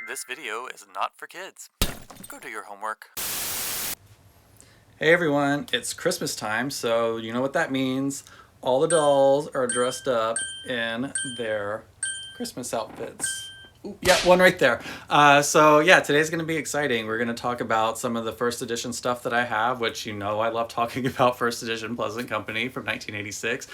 This video is not for kids. Go do your homework. Hey everyone, it's Christmas time, so you know what that means. All the dolls are dressed up in their Christmas outfits. Ooh, yeah, one right there. So yeah, today's going to be exciting. We're going to talk about some of the first edition stuff that I have, which you know I love talking about first edition Pleasant Company from 1986.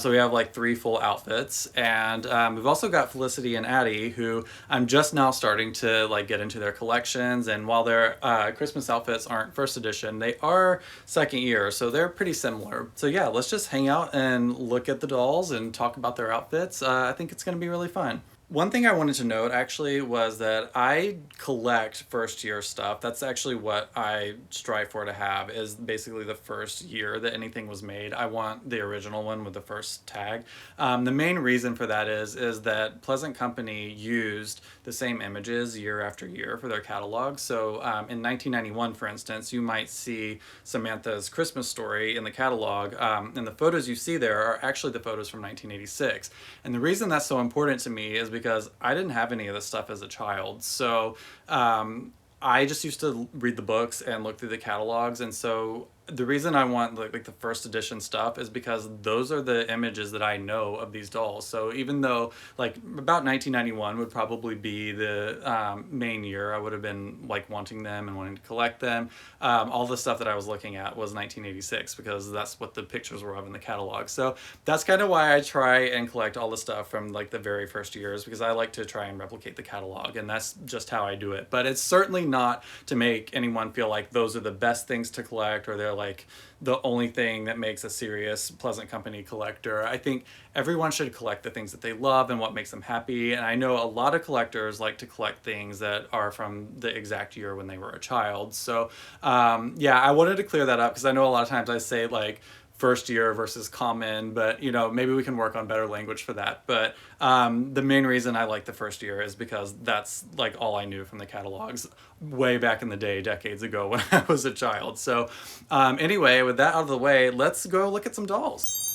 So we have like 3 full outfits, and we've also got Felicity and Addie, who I'm just now starting to like get into their collections. And while their Christmas outfits aren't first edition, they are second year, so they're pretty similar. So yeah, let's just hang out and look at the dolls and talk about their outfits. I think it's going to be really fun. One thing I wanted to note actually was that I collect first year stuff. That's actually what I strive for to have, is basically the first year that anything was made. I want the original one with the first tag. The main reason for that is that Pleasant Company used the same images year after year for their catalog. So in 1991, for instance, you might see Samantha's Christmas story in the catalog, and the photos you see there are actually the photos from 1986. And the reason that's so important to me is because I didn't have any of this stuff as a child. So I just used to read the books and look through the catalogs. And so the reason I want like the first edition stuff is because those are the images that I know of these dolls. So even though like about 1991 would probably be the main year, I would have been like wanting them and wanting to collect them. All the stuff that I was looking at was 1986 because that's what the pictures were of in the catalog. So that's kind of why I try and collect all the stuff from like the very first years, because I like to try and replicate the catalog, and that's just how I do it. But it's certainly not to make anyone feel like those are the best things to collect, or they're like the only thing that makes a serious Pleasant Company collector. I think everyone should collect the things that they love and what makes them happy. And I know a lot of collectors like to collect things that are from the exact year when they were a child. So yeah, I wanted to clear that up because I know a lot of times I say like first year versus common, but you know, maybe we can work on better language for that. But the main reason I like the first year is because that's like all I knew from the catalogs way back in the day, decades ago when I was a child. So anyway, with that out of the way, let's go look at some dolls.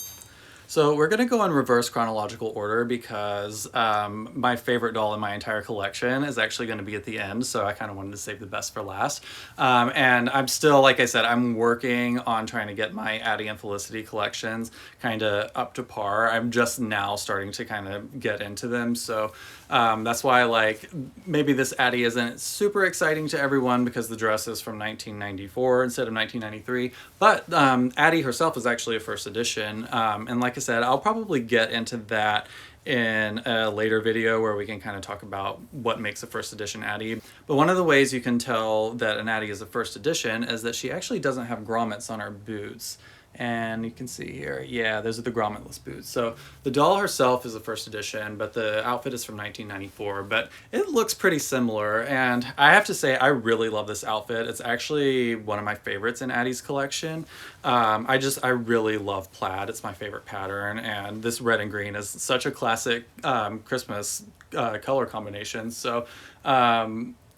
So we're going to go in reverse chronological order because my favorite doll in my entire collection is actually going to be at the end, so I kind of wanted to save the best for last. And I'm still, like I said, I'm working on trying to get my Addie and Felicity collections kind of up to par. I'm just now starting to kind of get into them, so that's why like maybe this Addie isn't super exciting to everyone because the dress is from 1994 instead of 1993, but Addie herself is actually a first edition, and like I said, I'll probably get into that in a later video where we can kind of talk about what makes a first edition Addie. But one of the ways you can tell that an Addie is a first edition is that she actually doesn't have grommets on her boots. And you can see here, yeah, those are the grommetless boots. So the doll herself is a first edition, but the outfit is from 1994, but it looks pretty similar. And I have to say, I really love this outfit. It's actually one of my favorites in Addie's collection. I really love plaid. It's my favorite pattern. And this red and green is such a classic Christmas color combination. So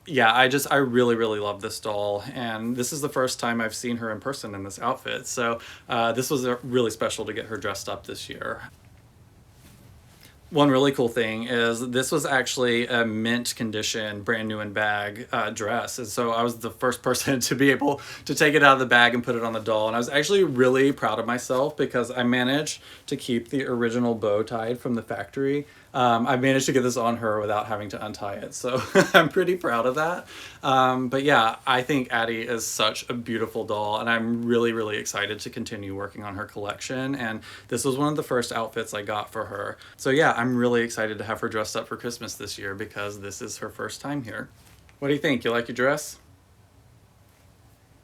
yeah, I really, really love this doll, and this is the first time I've seen her in person in this outfit, so this was really special to get her dressed up this year. One really cool thing is this was actually a mint condition, brand new in bag dress. And so I was the first person to be able to take it out of the bag and put it on the doll. And I was actually really proud of myself because I managed to keep the original bow tied from the factory. I managed to get this on her without having to untie it. So I'm pretty proud of that. But yeah, I think Addie is such a beautiful doll, and I'm really, really excited to continue working on her collection. And this was one of the first outfits I got for her. So yeah, I'm really excited to have her dressed up for Christmas this year because this is her first time here. What do you think? You like your dress?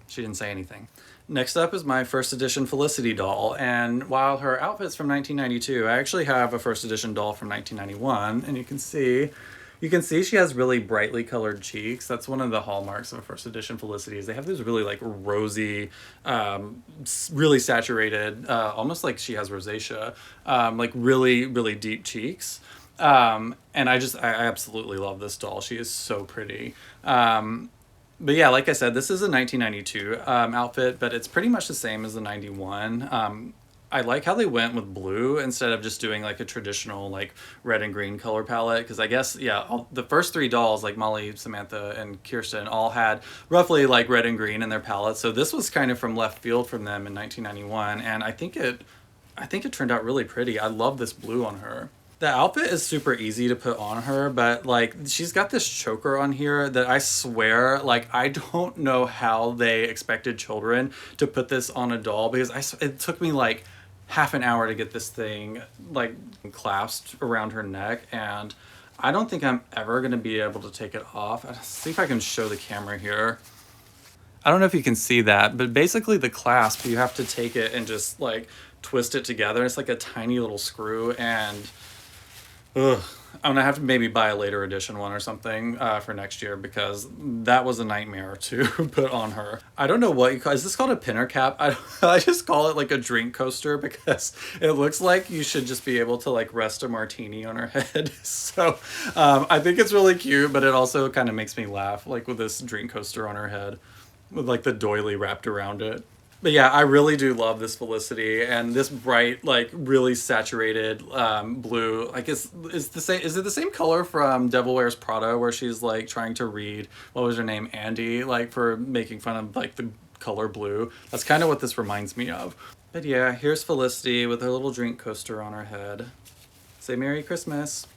She didn't say anything. Next up is my first edition Felicity doll, and while her outfit's from 1992, I actually have a first edition doll from 1991, and you can see she has really brightly colored cheeks. That's one of the hallmarks of a first edition Felicity, is they have these really like rosy, really saturated, almost like she has rosacea, like really, really deep cheeks. And I absolutely love this doll. She is so pretty. But yeah, like I said, this is a 1992 outfit, but it's pretty much the same as the 91. I like how they went with blue instead of just doing like a traditional like red and green color palette. Because I guess, yeah, the first three dolls, like Molly, Samantha, and Kirsten, all had roughly like red and green in their palettes. So this was kind of from left field from them in 1991. And I think it turned out really pretty. I love this blue on her. The outfit is super easy to put on her, but like she's got this choker on here that I swear, like I don't know how they expected children to put this on a doll, because it took me like half an hour to get this thing like clasped around her neck, and I don't think I'm ever gonna be able to take it off. Let's see if I can show the camera here. I don't know if you can see that, but basically the clasp, you have to take it and just like twist it together. It's like a tiny little screw, and ugh, I'm gonna have to maybe buy a later edition one or something for next year, because that was a nightmare to put on her. I don't know what you call, is this called a pinner cap? I just call it like a drink coaster, because it looks like you should just be able to like rest a martini on her head. So I think it's really cute, but it also kind of makes me laugh, like with this drink coaster on her head with like the doily wrapped around it. But yeah, I really do love this Felicity, and this bright, like really saturated blue. Like is the same? Is it the same color from Devil Wears Prada, where she's like trying to read, what was her name, Andy, like for making fun of like the color blue? That's kind of what this reminds me of. But yeah, here's Felicity with her little drink coaster on her head. Say Merry Christmas.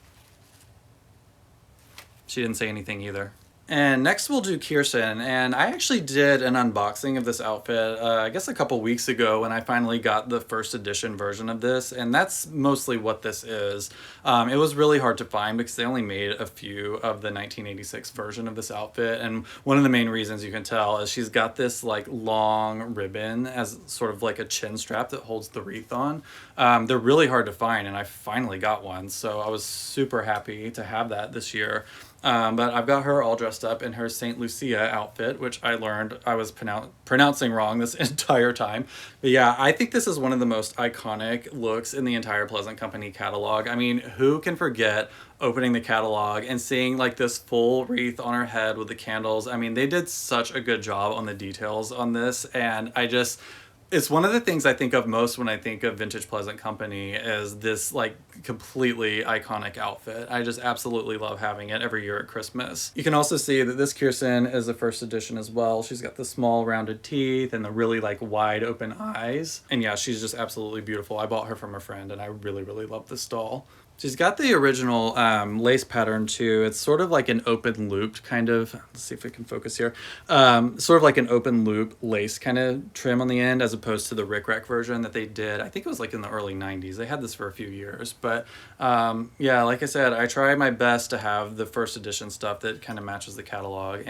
She didn't say anything either. And next we'll do Kirsten, and I actually did an unboxing of this outfit, I guess a couple weeks ago, when I finally got the first edition version of this, and that's mostly what this is. It was really hard to find because they only made a few of the 1986 version of this outfit, and one of the main reasons you can tell is she's got this like long ribbon as sort of like a chin strap that holds the wreath on. They're really hard to find, and I finally got one, so I was super happy to have that this year. But I've got her all dressed up in her St. Lucia outfit, which I learned I was pronouncing wrong this entire time. But yeah, I think this is one of the most iconic looks in the entire Pleasant Company catalog. I mean, who can forget opening the catalog and seeing like this full wreath on her head with the candles? I mean, they did such a good job on the details on this, and it's one of the things I think of most when I think of Vintage Pleasant Company, is this like completely iconic outfit. I just absolutely love having it every year at Christmas. You can also see that this Kirsten is a first edition as well. She's got the small rounded teeth and the really like wide open eyes. And yeah, she's just absolutely beautiful. I bought her from a friend, and I really, really love this doll. She's got the original lace pattern too. It's sort of like an open looped kind of, let's see if we can focus here, sort of like an open loop lace kind of trim on the end, as opposed to the Rick Rack version that they did. I think it was like in the early 90s. They had this for a few years. But yeah, like I said, I try my best to have the first edition stuff that kind of matches the catalog.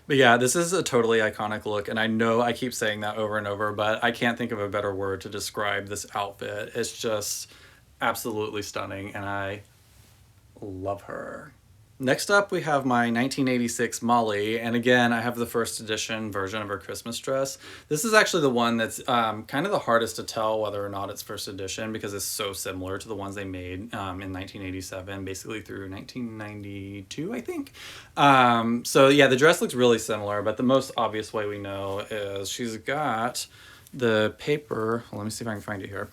But yeah, this is a totally iconic look. And I know I keep saying that over and over, but I can't think of a better word to describe this outfit. It's just absolutely stunning, and I love her. Next up, we have my 1986 Molly, and again, I have the first edition version of her Christmas dress. This is actually the one that's kind of the hardest to tell whether or not it's first edition, because it's so similar to the ones they made in 1987, basically through 1992, I think. So yeah, the dress looks really similar, but the most obvious way we know is she's got the paper. Let me see if I can find it here.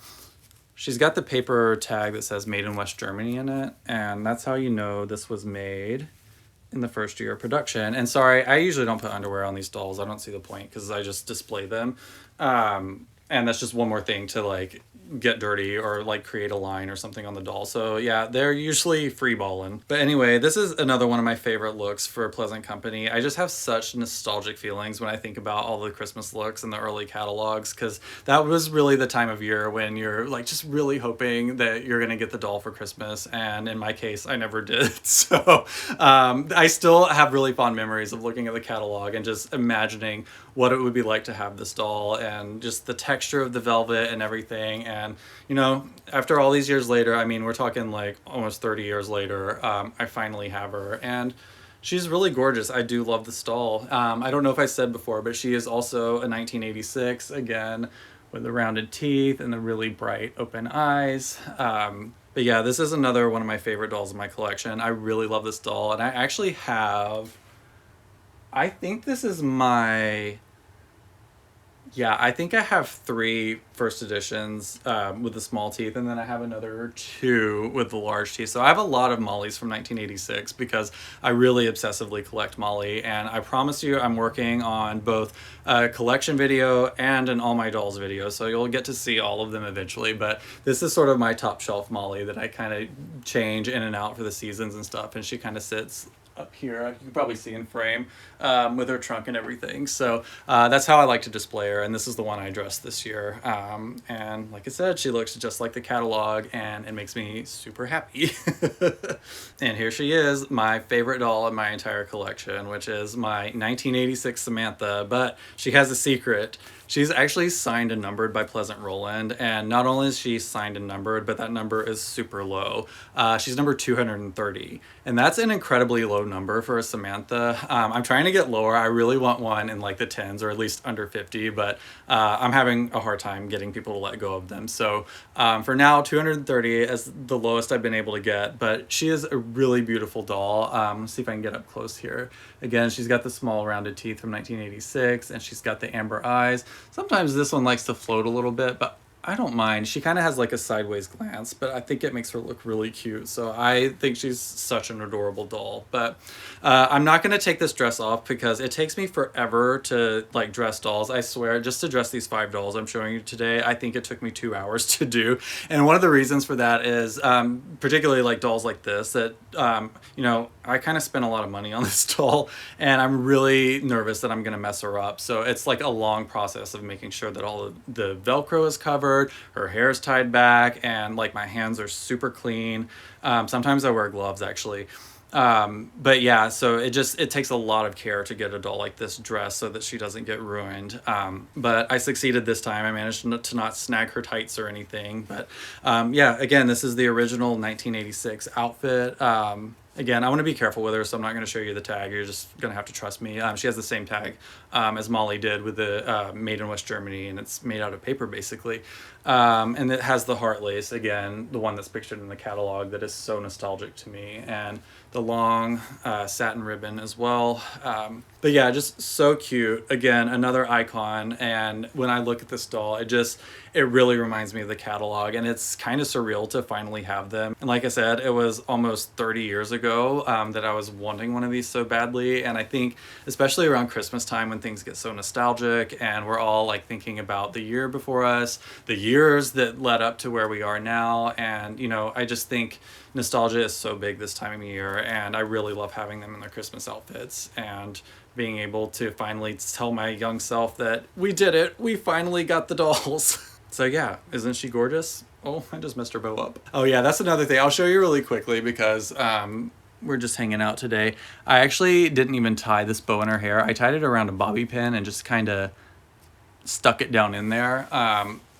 She's got the paper tag that says Made in West Germany in it, and that's how you know this was made in the first year of production. And sorry, I usually don't put underwear on these dolls. I don't see the point, because I just display them. And that's just one more thing to like get dirty or like create a line or something on the doll. So yeah, they're usually free balling. But anyway, this is another one of my favorite looks for Pleasant Company. I just have such nostalgic feelings when I think about all the Christmas looks in the early catalogs, because that was really the time of year when you're like just really hoping that you're gonna get the doll for Christmas. And in my case, I never did. So I still have really fond memories of looking at the catalog and just imagining what it would be like to have this doll, and just the texture of the velvet and everything. And you know, after all these years later, I mean, we're talking like almost 30 years later, I finally have her, and she's really gorgeous. I do love this doll. I don't know if I said before, but she is also a 1986, again, with the rounded teeth and the really bright open eyes. But yeah, this is another one of my favorite dolls in my collection. I really love this doll, and I actually have, I think this is my Yeah, I think I have 3 first editions with the small teeth, and then I have another 2 with the large teeth. So I have a lot of Mollies from 1986 because I really obsessively collect Molly. And I promise you, I'm working on both a collection video and an All My Dolls video. So you'll get to see all of them eventually. But this is sort of my top shelf Molly that I kind of change in and out for the seasons and stuff. And she kind of sits up here. You can probably see in frame with her trunk and everything. So that's how I like to display her. And this is the one I dressed this year. And like I said, she looks just like the catalog and it makes me super happy. And here she is, my favorite doll in my entire collection, which is my 1986 Samantha. But she has a secret. She's actually signed and numbered by Pleasant Rowland, and not only is she signed and numbered, but that number is super low. She's number 230, and that's an incredibly low number for a Samantha. I'm trying to get lower. I really want one in like the 10s or at least under 50, but I'm having a hard time getting people to let go of them. So for now, 230 is the lowest I've been able to get, but she is a really beautiful doll. Let's see if I can get up close here. Again, she's got the small rounded teeth from 1986, and she's got the amber eyes. Sometimes this one likes to float a little bit, but I don't mind. She kind of has like a sideways glance, but I think it makes her look really cute. So I think she's such an adorable doll. But I'm not going to take this dress off because it takes me forever to like dress dolls. I swear, just to dress these 5 dolls I'm showing you today, I think it took me 2 hours to do. And one of the reasons for that is particularly like dolls like this that, you know, I kind of spent a lot of money on this doll and I'm really nervous that I'm going to mess her up. So it's like a long process of making sure that all of the Velcro is covered, her hair is tied back, and like my hands are super clean. Sometimes I wear gloves actually. But yeah, so it takes a lot of care to get a doll like this dressed so that she doesn't get ruined. But I succeeded this time. I managed to not snag her tights or anything. But yeah, again, this is the original 1986 outfit. Again, I want to be careful with her, so I'm not going to show you the tag. You're just going to have to trust me. She has the same tag as Molly did with the made in West Germany, and it's made out of paper, basically. And it has the heart lace, again, the one that's pictured in the catalog that is so nostalgic to me, and the long satin ribbon as well. But yeah, just so cute. Again, another icon, and when I look at this doll, it really reminds me of the catalog, and it's kind of surreal to finally have them. And like I said, it was almost 30 years ago that I was wanting one of these so badly, and I think especially around Christmas time when things get so nostalgic and we're all like thinking about the year before us, the years that led up to where we are now, and you know, I just think nostalgia is so big this time of year, and I really love having them in their Christmas outfits and being able to finally tell my young self that we did it, we finally got the dolls. So yeah, isn't she gorgeous? Oh, I just messed her bow up. Oh yeah, that's another thing. I'll show you really quickly because we're just hanging out today. I actually didn't even tie this bow in her hair. I tied it around a bobby pin and just kind of stuck it down in there.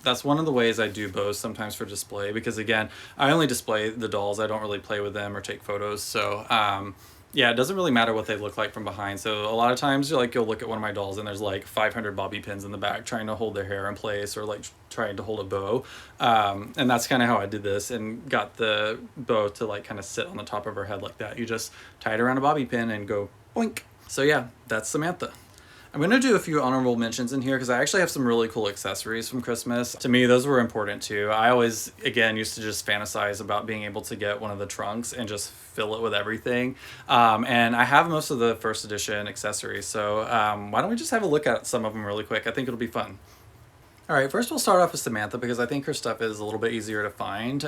That's one of the ways I do bows sometimes for display because again, I only display the dolls. I don't really play with them or take photos. So yeah, it doesn't really matter what they look like from behind. So a lot of times you'll look at one of my dolls and there's like 500 bobby pins in the back trying to hold their hair in place or like trying to hold a bow. And that's kind of how I did this and got the bow to like kind of sit on the top of her head like that. You just tie it around a bobby pin and go boink. So yeah, that's Samantha. I'm going to do a few honorable mentions in here because I actually have some really cool accessories from Christmas. To me, those were important too. I always, again, used to just fantasize about being able to get one of the trunks and just fill it with everything. And I have most of the first edition accessories. So why don't we just have a look at some of them really quick? I think it'll be fun. All right, first we'll start off with Samantha because I think her stuff is a little bit easier to find,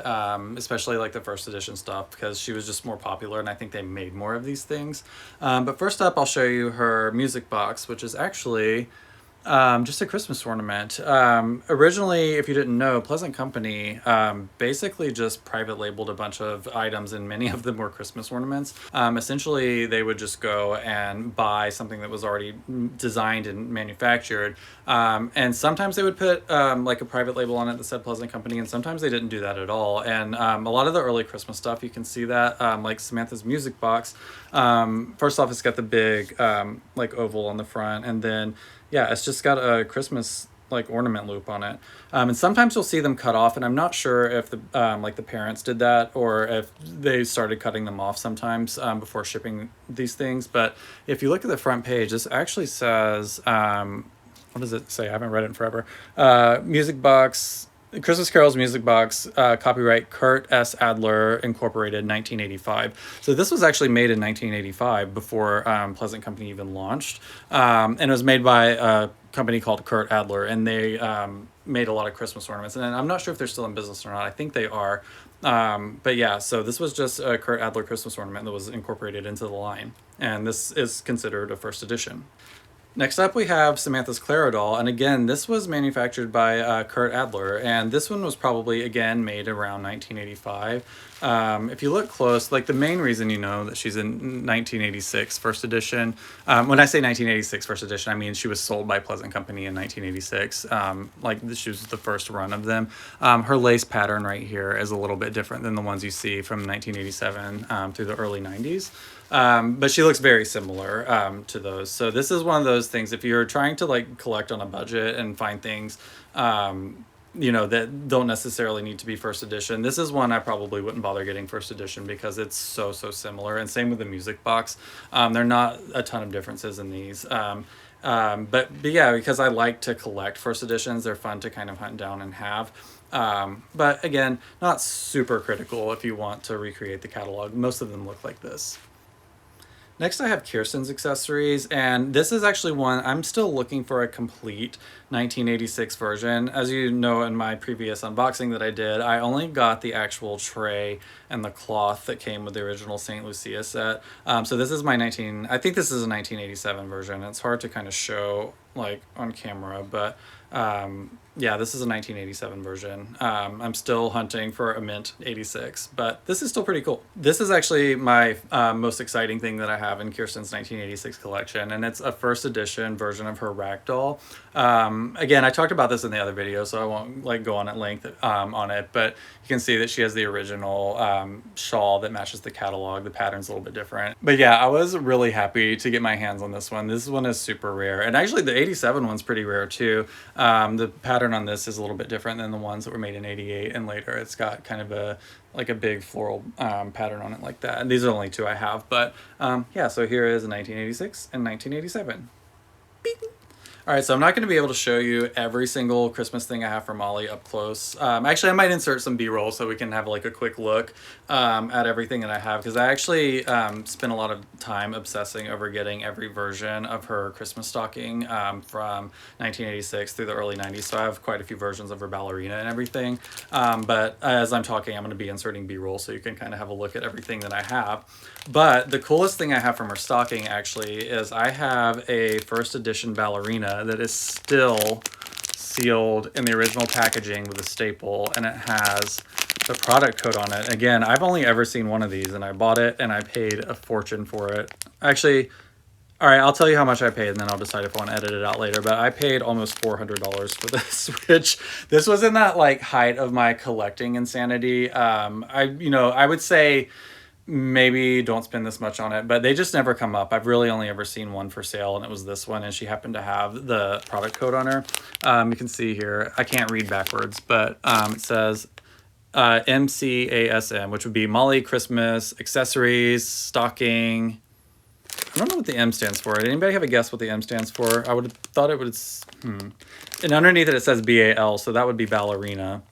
especially like the first edition stuff because she was just more popular and I think they made more of these things. But first up, I'll show you her music box, which is actually just a Christmas ornament. Originally, if you didn't know, Pleasant Company basically just private labeled a bunch of items and many of them were Christmas ornaments. Essentially, they would just go and buy something that was already designed and manufactured. And sometimes they would put like a private label on it that said Pleasant Company, and sometimes they didn't do that at all. And a lot of the early Christmas stuff, you can see that, like Samantha's music box. First off, it's got the big like oval on the front, and then yeah, it's just got a Christmas like ornament loop on it. And sometimes you'll see them cut off, and I'm not sure if the like the parents did that or if they started cutting them off sometimes before shipping these things. But if you look at the front page, this actually says what does it say? I haven't read it in forever. Music box, Christmas Carols music box, copyright Kurt S. Adler Incorporated, 1985. So this was actually made in 1985 before Pleasant Company even launched. And it was made by a company called Kurt Adler, and they made a lot of Christmas ornaments. And I'm not sure if they're still in business or not. I think they are. But yeah, so this was just a Kurt Adler Christmas ornament that was incorporated into the line. And this is considered a first edition. Next up, we have Samantha's Clara doll, and again, this was manufactured by Kurt Adler, and this one was probably, again, made around 1985. If you look close, like the main reason you know that she's in 1986 first edition, when I say 1986 first edition, I mean she was sold by Pleasant Company in 1986, like she was the first run of them. Her lace pattern right here is a little bit different than the ones you see from 1987 through the early 90s. But she looks very similar to those. So this is one of those things, if you're trying to like collect on a budget and find things, you know, that don't necessarily need to be first edition, this is one I probably wouldn't bother getting first edition because it's so similar. And same with the music box. There are not a ton of differences in these. But yeah, because I like to collect first editions, they're fun to kind of hunt down and have. But again, not super critical if you want to recreate the catalog. Most of them look like this. Next, I have Kirsten's accessories, and this is actually one I'm still looking for a complete 1986 version. As you know, in my previous unboxing that I did, I only got the actual tray and the cloth that came with the original St. Lucia set. So this is my I think this is a 1987 version. It's hard to kind of show like on camera, but yeah, this is a 1987 version. I'm still hunting for a mint 86, but this is still pretty cool. This is actually my most exciting thing that I have in Kirsten's 1986 collection, and it's a first edition version of her ragdoll. Again, I talked about this in the other video, so I won't like go on at length on it, but you can see that she has the original shawl that matches the catalog. The pattern's a little bit different. But yeah, I was really happy to get my hands on this one. This one is super rare, and actually the 87 one's pretty rare too. The pattern on this is a little bit different than the ones that were made in 88 and later. It's got kind of a big floral pattern on it like that. And these are the only two I have, but yeah, so here is 1986 and 1987. Beep. All right, so I'm not going to be able to show you every single Christmas thing I have for Molly up close. Actually, I might insert some B-roll so we can have like a quick look at everything that I have, because I actually spent a lot of time obsessing over getting every version of her Christmas stocking from 1986 through the early 90s. So I have quite a few versions of her ballerina and everything. But as I'm talking, I'm going to be inserting B-roll so you can kind of have a look at everything that I have. But the coolest thing I have from her stocking actually is I have a first edition ballerina that is still sealed in the original packaging with a staple, and it has the product code on it. Again, I've only ever seen one of these, and I bought it and I paid a fortune for it. Actually, all right, I'll tell you how much I paid and then I'll decide if I want to edit it out later, but I paid almost $400 for this, which this was in that like height of my collecting insanity. I would say maybe don't spend this much on it, but they just never come up. I've really only ever seen one for sale, and it was this one, and she happened to have the product code on her. You can see here, I can't read backwards, but it says MCASM, which would be Molly Christmas Accessories Stocking. I don't know what the M stands for. Anybody have a guess what the M stands for? I would have thought it would, and underneath it, it says BAL, so that would be ballerina.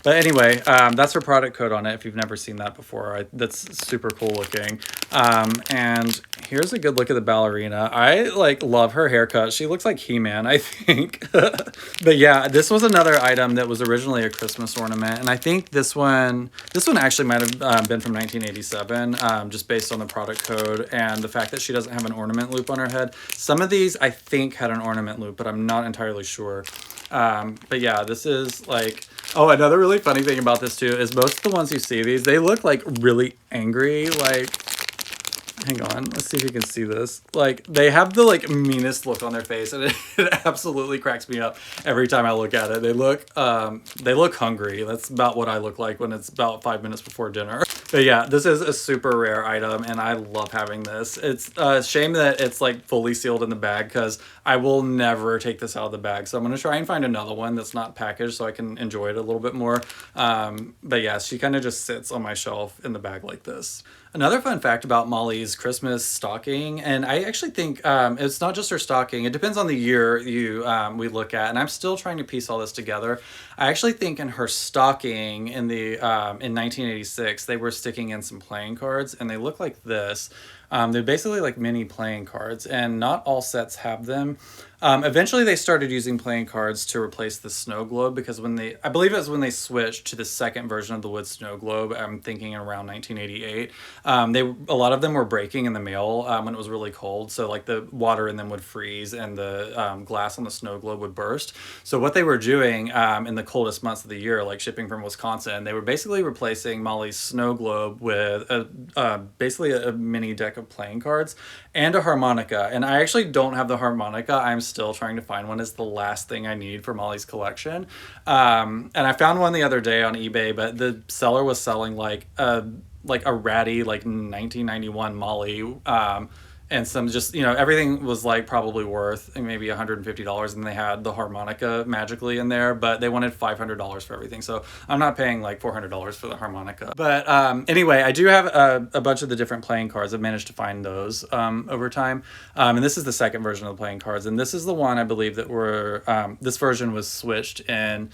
But anyway, that's her product code on it if you've never seen that before. That's super cool looking. And here's a good look at the ballerina. I like love her haircut. She looks like He-Man, I think. But yeah, this was another item that was originally a Christmas ornament. And I think this one actually might have been from 1987, just based on the product code and the fact that she doesn't have an ornament loop on her head. Some of these I think had an ornament loop, but I'm not entirely sure. But yeah, this is like, oh, another really funny thing about this too is most of the ones you see these, they look like really angry, like, hang on, let's see if you can see this. Like, they have the like meanest look on their face, and it absolutely cracks me up every time I look at it. They look hungry. That's about what I look like when it's about 5 minutes before dinner. But yeah, this is a super rare item, and I love having this. It's a shame that it's like fully sealed in the bag, because I will never take this out of the bag. So I'm going to try and find another one that's not packaged so I can enjoy it a little bit more. But yeah, she kind of just sits on my shelf in the bag like this. Another fun fact about Molly's Christmas stocking, and I actually think it's not just her stocking. It depends on the year we look at, and I'm still trying to piece all this together. I actually think in her stocking in 1986 they were sticking in some playing cards, and they look like this. They're basically like mini playing cards, and not all sets have them. Eventually, they started using playing cards to replace the snow globe because I believe it was when they switched to the second version of the wood snow globe. I'm thinking around 1988. A lot of them were breaking in the mail when it was really cold, so like the water in them would freeze and the glass on the snow globe would burst. So what they were doing in the coldest months of the year, like shipping from Wisconsin, they were basically replacing Molly's snow globe with basically a mini deck of playing cards and a harmonica. And I actually don't have the harmonica. I'm still trying to find one. It's the last thing I need for Molly's collection. And I found one the other day on eBay, but the seller was selling like a ratty like 1991 Molly, and some just, everything was like probably worth maybe $150, and they had the harmonica magically in there, but they wanted $500 for everything. So I'm not paying like $400 for the harmonica. But anyway, I do have a bunch of the different playing cards. I've managed to find those over time. And this is the second version of the playing cards. And this is the one I believe that this version was switched in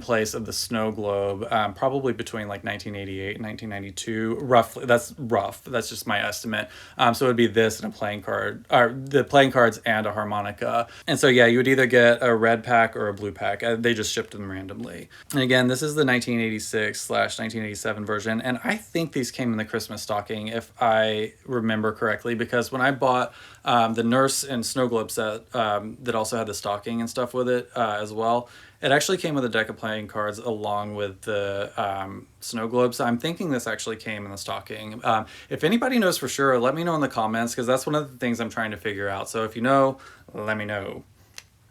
place of the snow globe, probably between like 1988 and 1992, roughly. That's rough. That's just my estimate. So it would be this and a playing card, or the playing cards and a harmonica. And so, yeah, you would either get a red pack or a blue pack. They just shipped them randomly. And again, this is the 1986/1987 version. And I think these came in the Christmas stocking, if I remember correctly, because when I bought the Nurse and Snow Globe set that also had the stocking and stuff with it as well, it actually came with a deck of playing cards along with the snow globe. So I'm thinking this actually came in the stocking. If anybody knows for sure, let me know in the comments, because that's one of the things I'm trying to figure out. So if you know, let me know.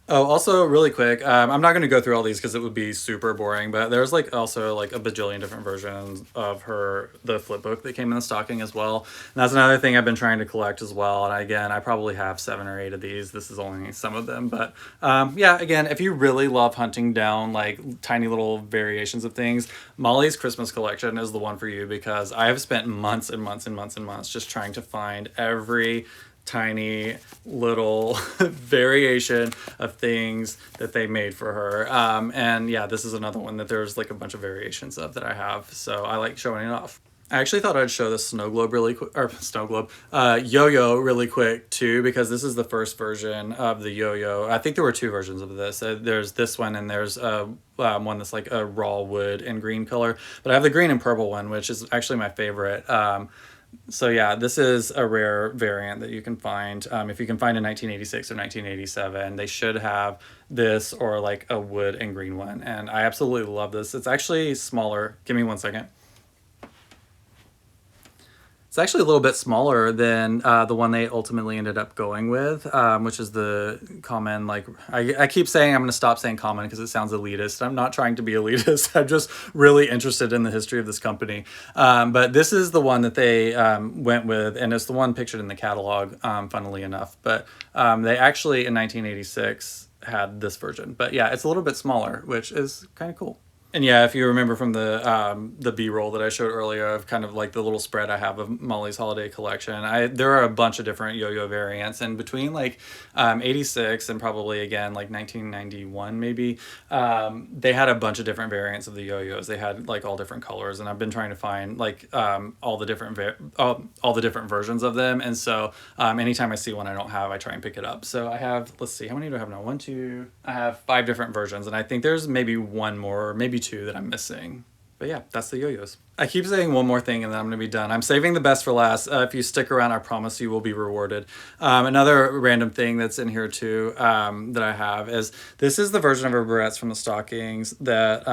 Oh, also really quick, I'm not going to go through all these because it would be super boring, but there's like also like a bajillion different versions of the flip book that came in the stocking as well. And that's another thing I've been trying to collect as well. And again, I probably have 7 or 8 of these. This is only some of them, but yeah, again, if you really love hunting down like tiny little variations of things, Molly's Christmas collection is the one for you, because I have spent months and months and months and months just trying to find every tiny little variation of things that they made for her. And yeah, this is another one that there's like a bunch of variations of that I have, so I like showing it off. I actually thought I'd show the snow globe really quick, or snow globe, yo-yo really quick too, because this is the first version of the yo-yo. I think there were 2 versions of this. There's this one, and there's one that's like a raw wood and green color, but I have the green and purple one, which is actually my favorite. So yeah, this is a rare variant that you can find. If you can find a 1986 or 1987, they should have this or like a wood and green one. And I absolutely love this. It's actually smaller. Give me one second. It's actually a little bit smaller than the one they ultimately ended up going with, which is the common, like, I keep saying I'm going to stop saying common because it sounds elitist. I'm not trying to be elitist. I'm just really interested in the history of this company. But this is the one that they went with, and it's the one pictured in the catalog, funnily enough. But they actually, in 1986, had this version. But yeah, it's a little bit smaller, which is kind of cool. And yeah, if you remember from the B-roll that I showed earlier of kind of like the little spread I have of Molly's holiday collection, there are a bunch of different yo-yo variants, and between like 86 and probably again like 1991 maybe, they had a bunch of different variants of the yo-yos. They had like all different colors, and I've been trying to find like all the different versions of them. And so anytime I see one I don't have, I try and pick it up. So I have, let's see, how many do I have now? I have 5 different versions, and I think there's maybe one more, or maybe 2 that I'm missing. But yeah, that's the yo-yos. I keep saying one more thing and then I'm going to be done. I'm saving the best for last. If you stick around, I promise you will be rewarded. Another random thing that's in here too that I have is this is the version of her barrettes from the stockings that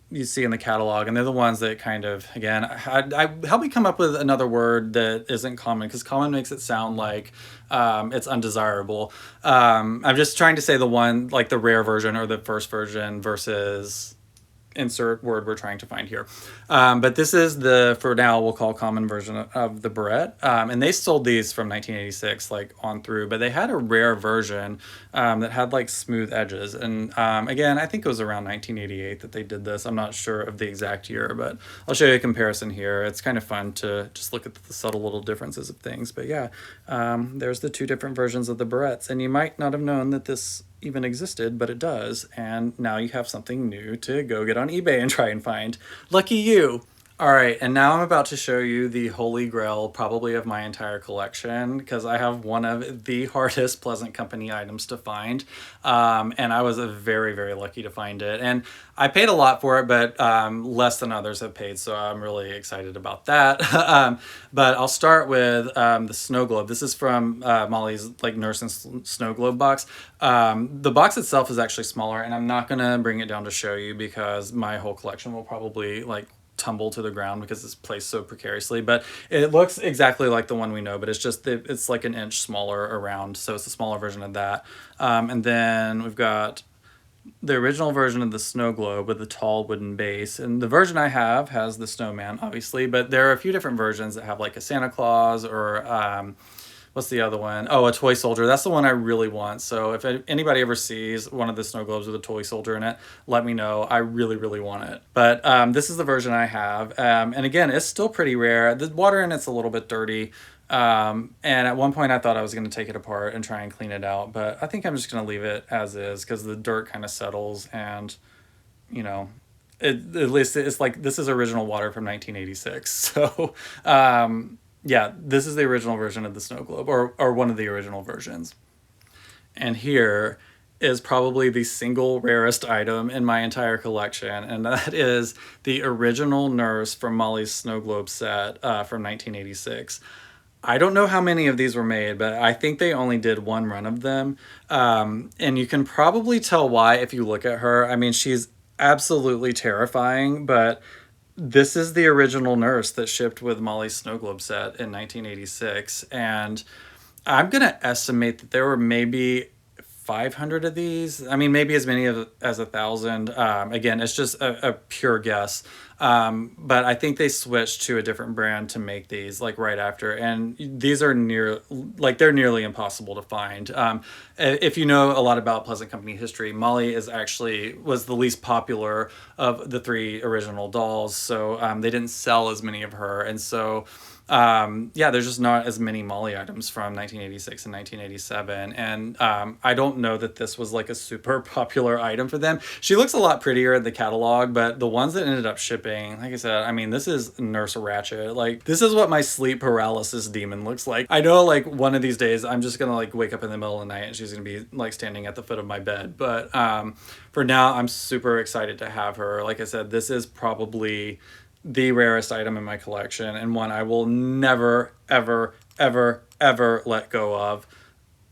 you see in the catalog. And they're the ones that kind of, again, I help me come up with another word that isn't common, because common makes it sound like it's undesirable. I'm just trying to say the one, like the rare version or the first version versus insert word we're trying to find here. But this is for now, we'll call common version of the barrette. And they sold these from 1986, like on through, but they had a rare version that had like smooth edges. And again, I think it was around 1988 that they did this. I'm not sure of the exact year, but I'll show you a comparison here. It's kind of fun to just look at the subtle little differences of things. But yeah, there's the two different versions of the barrettes. And you might not have known that this even existed, but it does. And now you have something new to go get on eBay and try and find. Lucky you. All right, and now I'm about to show you the holy grail probably of my entire collection, because I have one of the hardest Pleasant Company items to find, and I was very, very lucky to find it. And I paid a lot for it, but less than others have paid, so I'm really excited about that. But I'll start with the snow globe. This is from Molly's like Nurse and Snow Globe box. The box itself is actually smaller, and I'm not gonna bring it down to show you because my whole collection will probably like tumble to the ground because it's placed so precariously, but it looks exactly like the one we know, but it's just it's like an inch smaller around, so it's a smaller version of that. And then we've got the original version of the snow globe with the tall wooden base, and the version I have has the snowman obviously, but there are a few different versions that have like a Santa Claus or what's the other one? Oh, a toy soldier. That's the one I really want. So if anybody ever sees one of the snow globes with a toy soldier in it, let me know. I really, really want it. But this is the version I have. And again, it's still pretty rare. The water in it's a little bit dirty. And at one point I thought I was going to take it apart and try and clean it out. But I think I'm just going to leave it as is because the dirt kind of settles and, you know, at least it's like this is original water from 1986. So yeah, this is the original version of the snow globe, or one of the original versions. And here is probably the single rarest item in my entire collection, and that is the original Nurse from Molly's Snow Globe set from 1986. I don't know how many of these were made, but I think they only did one run of them. And you can probably tell why if you look at her. I mean, she's absolutely terrifying, but this is the original Nurse that shipped with Molly's Snow Globe set in 1986. And I'm going to estimate that there were maybe 500 of these. I mean, maybe as many as 1,000. Again, it's just a pure guess. But I think they switched to a different brand to make these like right after. And these are they're nearly impossible to find. If you know a lot about Pleasant Company history, Molly was the least popular of the three original dolls. So they didn't sell as many of her. And so yeah, there's just not as many Molly items from 1986 and 1987. And I don't know that this was like a super popular item for them. She looks a lot prettier in the catalog, but the ones that ended up shipping, like I said, I mean, this is Nurse Ratched. Like, this is what my sleep paralysis demon looks like. I know like one of these days I'm just gonna like wake up in the middle of the night and she's gonna be like standing at the foot of my bed. But for now, I'm super excited to have her. Like I said, this is probably the rarest item in my collection and one I will never, ever, ever, ever let go of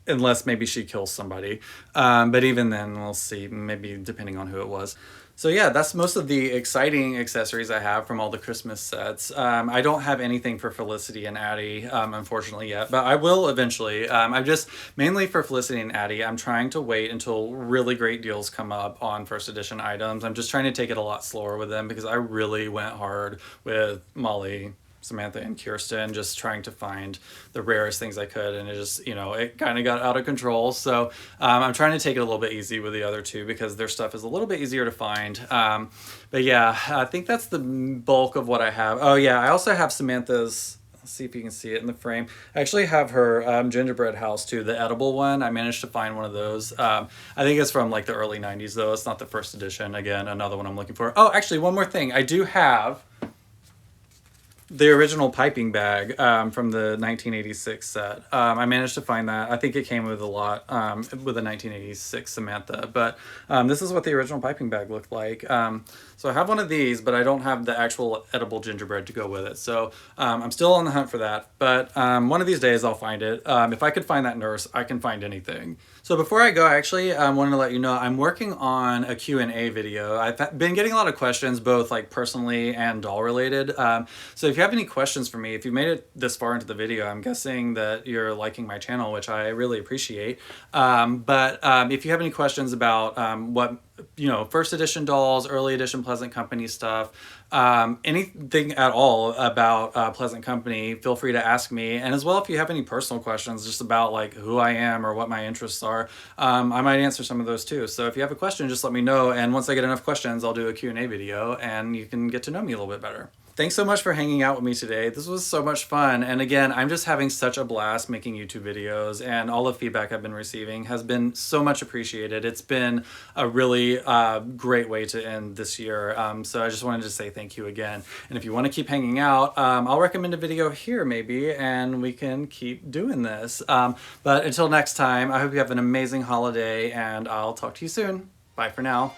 unless maybe she kills somebody. But even then, we'll see, maybe depending on who it was. So yeah, that's most of the exciting accessories I have from all the Christmas sets. I don't have anything for Felicity and Addie, unfortunately yet, but I will eventually. I'm just, mainly for Felicity and Addie, I'm trying to wait until really great deals come up on first edition items. I'm just trying to take it a lot slower with them because I really went hard with Molly, Samantha, and Kirsten, just trying to find the rarest things I could, and it just, you know, it kind of got out of control. So I'm trying to take it a little bit easy with the other two because their stuff is a little bit easier to find. But yeah, I think that's the bulk of what I have. Oh yeah, I also have Samantha's, let's see if you can see it in the frame. I actually have her gingerbread house too, the edible one. I managed to find one of those. I think it's from like the early 90s though. It's not the first edition. Again, another one I'm looking for. Oh, actually one more thing. I do have the original piping bag from the 1986 set. I managed to find that. I think it came with a lot with a 1986 Samantha, but this is what the original piping bag looked like. So I have one of these, but I don't have the actual edible gingerbread to go with it. So I'm still on the hunt for that, but one of these days I'll find it. If I could find that Nurse, I can find anything. So before I go, I actually wanted to let you know I'm working on a Q&A video. I've been getting a lot of questions, both like personally and doll related. So if if you have any questions for me, if you made it this far into the video, I'm guessing that you're liking my channel, which I really appreciate. But if you have any questions about what, first edition dolls, early edition Pleasant Company stuff, anything at all about Pleasant Company, feel free to ask me. And as well, if you have any personal questions just about like who I am or what my interests are, I might answer some of those too. So if you have a question, just let me know. And once I get enough questions, I'll do a Q&A video and you can get to know me a little bit better. Thanks so much for hanging out with me today. This was so much fun. And again, I'm just having such a blast making YouTube videos, and all the feedback I've been receiving has been so much appreciated. It's been a really great way to end this year. So I just wanted to say thank you again. And if you want to keep hanging out, I'll recommend a video here maybe, and we can keep doing this. But until next time, I hope you have an amazing holiday, and I'll talk to you soon. Bye for now.